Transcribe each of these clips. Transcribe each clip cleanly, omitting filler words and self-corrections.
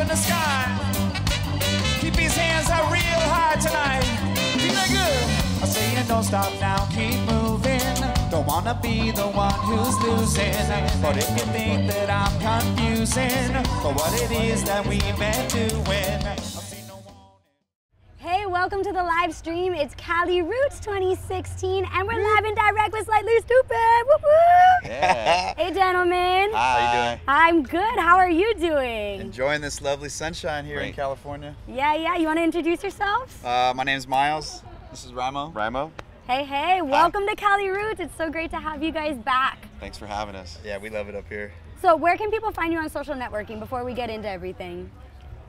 in the sky. Keep his hands out real high tonight. Feeling good. I'm saying don't stop now, keep moving. Don't wanna be the one who's losing. But if you think that I'm confusing for what it is that we've been doing. Hey, welcome to the live stream. It's Cali Roots 2016, and we're live and direct with Slightly Stupid. Whoop whoop. Yeah. Hey, gentlemen. How you doing? I'm good. How are you doing? Enjoying this lovely sunshine here in Great. California. Yeah. You want to introduce yourselves? My name's Miles. This is Ramo. Ramo, Hey. Welcome to Cali Roots. It's so great to have you guys back. thanks for having us. Yeah, we love it up here. So, where can people find you on social networking before we get into everything?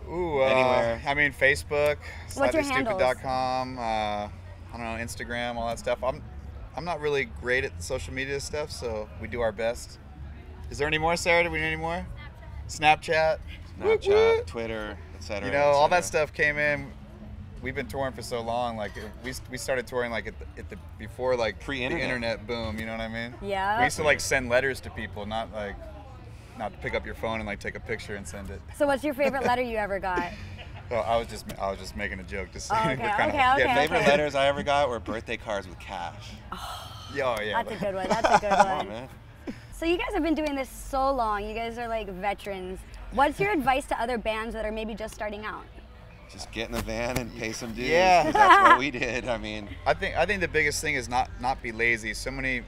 Ooh, Anywhere. I mean, Facebook, What's your handles? SlightlyStupid.com, I don't know, Instagram, all that stuff. I'm not really great at the social media stuff, so we do our best. Is there any more, Sarah? Do we need any more? Snapchat. Snapchat, Twitter, etc. You know, all that stuff came in. We've been touring for so long. Like we started touring like at the before like Pre-internet. the internet boom. You know what I mean? Yeah. We used to like send letters to people, not to pick up your phone and like take a picture and send it. So, what's your favorite letter you ever got? So I was just making a joke. Just Oh, saying okay, we're kind okay. of Favorite letters I ever got were birthday cards with cash. Yeah. That's a good one. That's a good Come on, one. man. So you guys have been doing this so long. You guys are like veterans. What's your advice to other bands that are maybe just starting out? Just get in the van and pay some dues. Yeah. 'Cause that's what we did. I mean, I think the biggest thing is not be lazy. So many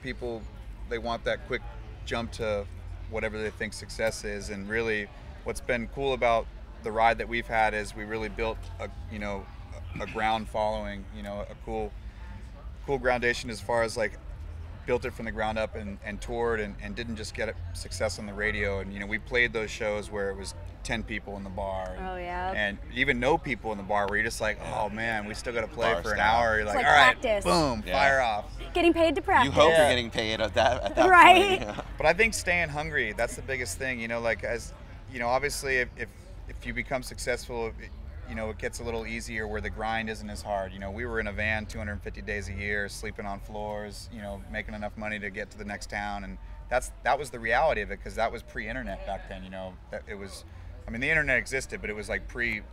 people, they want that quick jump to whatever they think success is, and really what's been cool about the ride that we've had is we really built a ground following, a cool groundation as far as like built it from the ground up and toured and didn't just get success on the radio. And we played those shows where it was 10 people in the bar and, Oh, yeah. and even no people in the bar where you're just like, oh man, we still got to play Bar for an style. hour. You're It's like, like all right, practice. boom, Yeah. fire off. Getting paid to practice. you hope Yeah. you're getting paid at that Right. point. But I think staying hungry, that's the biggest thing. Obviously if you become successful, it gets a little easier where the grind isn't as hard. We were in a van 250 days a year, sleeping on floors, making enough money to get to the next town, and that was the reality of it, because that was pre-internet back then. The internet existed, but it was like pre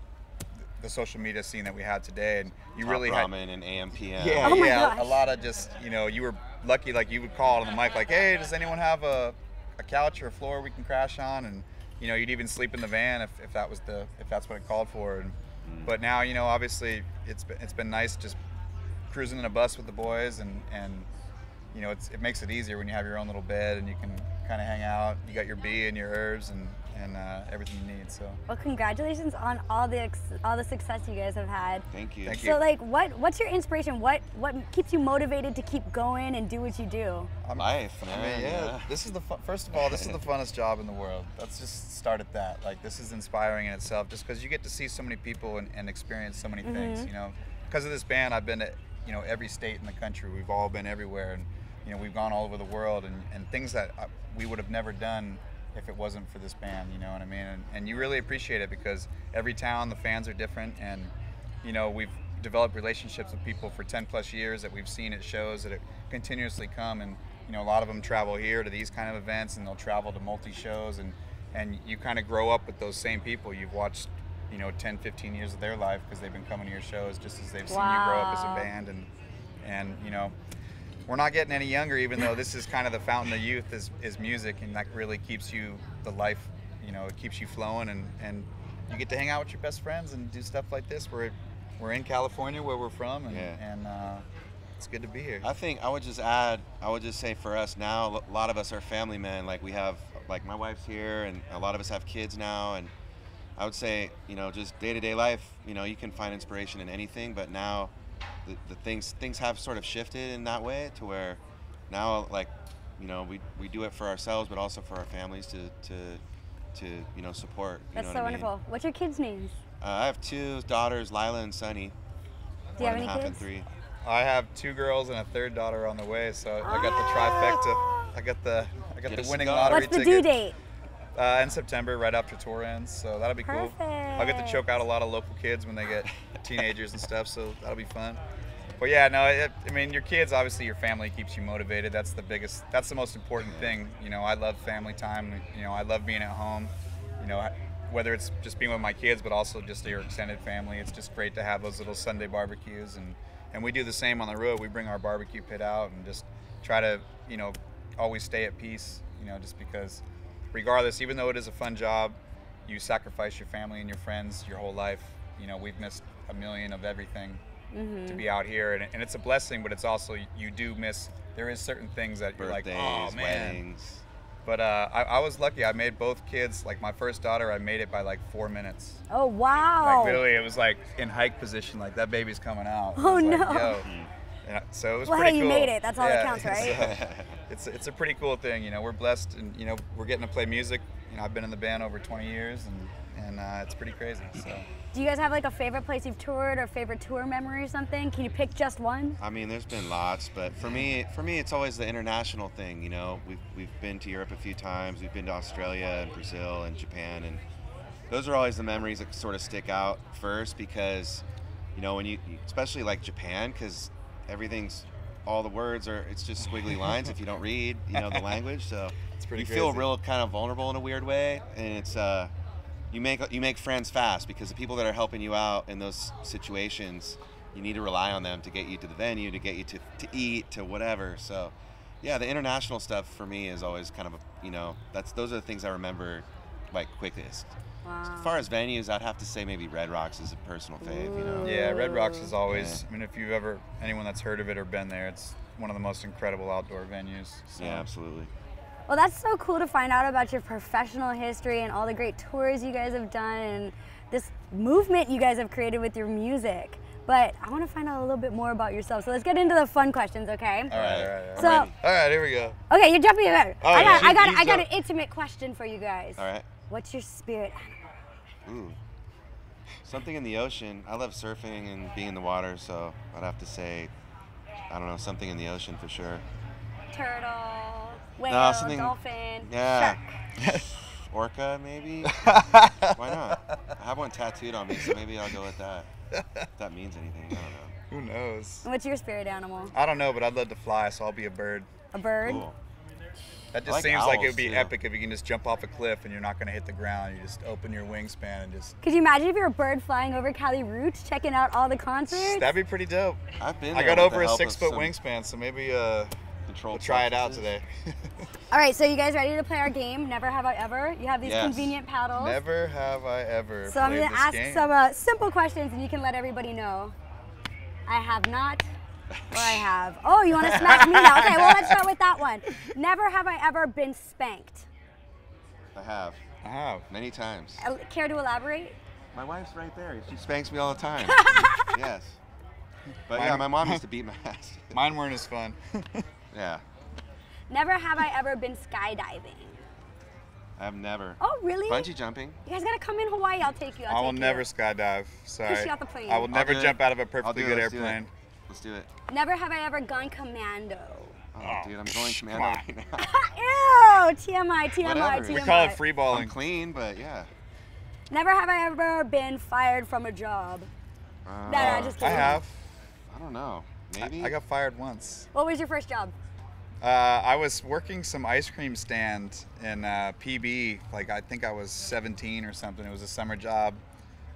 the social media scene that we had today, and you Top really had ramen and AM/PM. yeah, Oh my yeah, gosh. a lot of just, you were lucky, like you would call on the mic like, hey, does anyone have a couch or a floor we can crash on? And you'd even sleep in the van if that's what it called for. But now, obviously it's been nice just cruising in a bus with the boys, and it makes it easier when you have your own little bed and you can kind of hang out. You got your bee and your herbs and everything you need. So Well, congratulations on all the success you guys have had. Thank you. Thank you. So, like, what's your inspiration? What keeps you motivated to keep going and do what you do? Life, man. I mean, yeah. This is first of all, this is the funnest job in the world. Let's just start at that. Like, this is inspiring in itself, just because you get to see so many people and experience so many things. Because of this band, I've been to every state in the country. We've all been everywhere, and we've gone all over the world, and things that we would have never done if it wasn't for this band. You know what I mean? And you really appreciate it, because every town, the fans are different, and we've developed relationships with people for 10 plus years that we've seen at shows that continuously come, and a lot of them travel here to these kind of events, and they'll travel to multi-shows, and you kind of grow up with those same people. You've watched 10, 15 years of their life, because they've been coming to your shows just as they've seen you grow up as a band, and we're not getting any younger, even though this is kind of the fountain of youth is music, and that really keeps you the life, it keeps you flowing, and you get to hang out with your best friends and do stuff like this. We're in California, where we're from, and it's good to be here. I think I would just say for us now, a lot of us are family men. Like, we have, like, my wife's here, and a lot of us have kids now, and I would say, just day-to-day life, you can find inspiration in anything, but now the things have sort of shifted in that way, to where now, like, we do it for ourselves, but also for our families to support. That's so wonderful. What's your kids' names? I have two daughters, Lila and Sunny. Do you have 1.5 any and kids? 3. I have 2 girls and a 3rd daughter on the way, so I got the trifecta. I got the Get a winning cigar. lottery What's the ticket. due date? In September, right after tour ends, so that'll be cool. I'll get to choke out a lot of local kids when they get teenagers and stuff, so that'll be fun. But yeah, no, I mean, your kids, obviously your family keeps you motivated. That's the most important thing. I love family time. I love being at home. whether it's just being with my kids, but also just your extended family. It's just great to have those little Sunday barbecues, and we do the same on the road. We bring our barbecue pit out and just try to, you know, always stay at peace, you know, just because regardless, even though it is a fun job, you sacrifice your family and your friends your whole life. You know, we've missed a million of everything to be out here, and it's a blessing, but it's also, you do miss, there is certain things that you're Birthdays, like, oh man. weddings. But I was lucky. I made both kids, like my first daughter, I made it by like 4 minutes. Oh, wow. Like literally, it was like in hike position, like that baby's coming out. Oh, Like, no. yo. And so it was Well, pretty hey, cool. you made it. That's all that counts, right? So it's a pretty cool thing. You know, we're blessed, and you know, we're getting to play music. You know, I've been in the band over 20 years, and it's pretty crazy. So. Do you guys have like a favorite place you've toured or favorite tour memory or something? Can you pick just one? I mean, there's been lots, but for me, it's always the international thing. You know, we've been to Europe a few times. We've been to Australia and Brazil and Japan, and those are always the memories that sort of stick out first, because, you know, when you, especially like Japan, because all the words are, it's just squiggly lines if you don't read, you know, the language. So It's pretty you feel crazy. real kind of vulnerable in a weird way, and it's you make friends fast, because the people that are helping you out in those situations, you need to rely on them to get you to the venue, to get you to eat, to whatever. So yeah, the international stuff for me is always kind of a, you know, those are the things I remember like quickest. Wow. As far as venues, I'd have to say maybe Red Rocks is a personal fave, you know. Yeah, Red Rocks is always. Yeah. I mean, if you've ever, anyone that's heard of it or been there, it's one of the most incredible outdoor venues. So. Yeah, absolutely. Well, that's so cool to find out about your professional history and all the great tours you guys have done and this movement you guys have created with your music. But I want to find out a little bit more about yourself. So let's get into the fun questions, okay? All right. So, All right, here we go. okay, you're jumping in. Oh, I yeah. got an intimate question for you guys. All right. What's your spirit animal? Ooh. Something in the ocean. I love surfing and being in the water, so I'd have to say, I don't know, something in the ocean for sure. Turtle, whale, something- dolphin, Yeah. shark. Orca, maybe? Why not? I have one tattooed on me, so maybe I'll go with that. If that means anything, I don't know. Who knows? What's your spirit animal? I don't know, but I'd love to fly, so I'll be a bird. A bird? Cool. That I just like seems like it owls, would be too. epic if you can just jump off a cliff and you're not going to hit the ground. You just open your wingspan and just. Could you imagine if you're a bird flying over Cali Roots, checking out all the concerts? That'd be pretty dope. I've been I there got with the over a help of 6-foot some wingspan, so maybe controlled we'll try it out substances. today. All right, so you guys ready to play our game? Never have I ever. You have these Yes. convenient paddles. Never have I ever. So I'm played gonna this ask game. some simple questions, and you can let everybody know. I have not, or I have. Oh, you want to smack me now? Okay, well let's start with that one. Never have I ever been spanked. I have. I have. Many times. Care to elaborate? My wife's right there. She spanks me all the time. Yes. But Mine- yeah, my mom used to beat my ass. Mine weren't as fun. Yeah. Never have I ever been skydiving. I've never. Oh, really? Bungee jumping. You guys gotta come in Hawaii. I'll take you. I will take never you. skydive. Sorry. you off the plane. I will never do it. jump out of a I'll perfectly do it. good Let's do it. airplane. Let's do it. Never have I ever gone commando. Oh, dude, I'm going come commando on. right now. Ew! TMI, TMI, Whatever. TMI. We call it free I'm balling. clean, but yeah. Never have I ever been fired from a job. That I just I did. have. I don't know. Maybe. I got fired once. What was your first job? I was working some ice cream stand in PB. Like I think I was 17 or something. It was a summer job,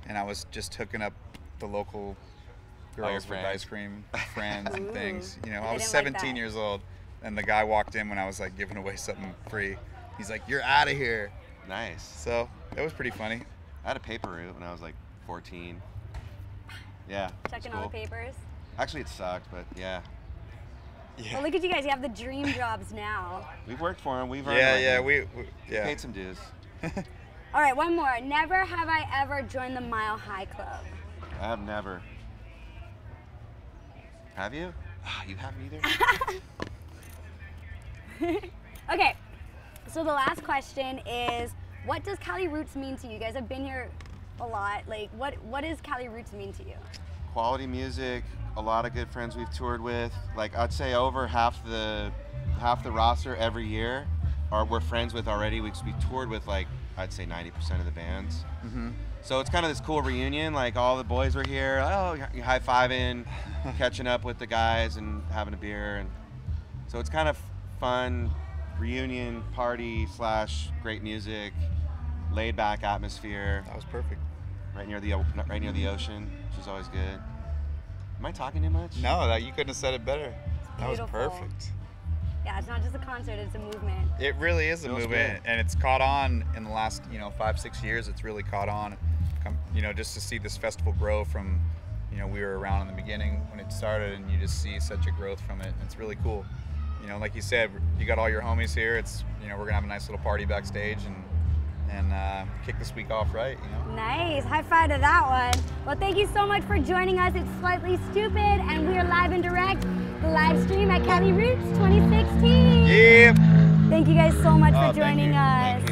and I was just hooking up the local your girls with friends. ice cream friends and things. You know, They I was didn't like 17 that. years old, and the guy walked in when I was like giving away something free. He's like, "You're out of here." Nice. So it was pretty funny. I had a paper route when I was like 14. Yeah. it's Checking all the cool. papers. Actually, it sucked, but yeah. Well, look at you guys. You have the dream jobs now. We've worked for them. We've earned Yeah, our yeah, money. we We yeah. paid some dues. All right, one more. Never have I ever joined the Mile High Club. I have never. Have you? You haven't either? Okay, so the last question is, what does Cali Roots mean to you? You guys have been here a lot. Like, what does Cali Roots mean to you? Quality music, a lot of good friends we've toured with. Like I'd say over half the roster every year we're friends with already. We toured with like I'd say 90% of the bands. So it's kind of this cool reunion. Like all the boys were here. Oh, you're high-fiving, catching up with the guys and having a beer, and so it's kind of fun reunion party / great music. laid back atmosphere. That was perfect. Right near the ocean, which is always good. Am I talking too much? No, that you couldn't have said it better. That was beautiful. perfect. Yeah, it's not just a concert, it's a movement. It really is a Feels movement, good. and it's caught on in the last 5-6 years. It's really caught on. Just to see this festival grow from we were around in the beginning when it started, and you just see such a growth from it. It's really cool. Like you said, you got all your homies here. It's we're gonna have a nice little party backstage and kick this week off right. Nice, high five to that one. Well, thank you so much for joining us. It's Slightly Stupid, and we are live and direct, the live stream at Cali Roots 2016. Yeah. Thank you guys so much for Thank joining you. us. Thank you.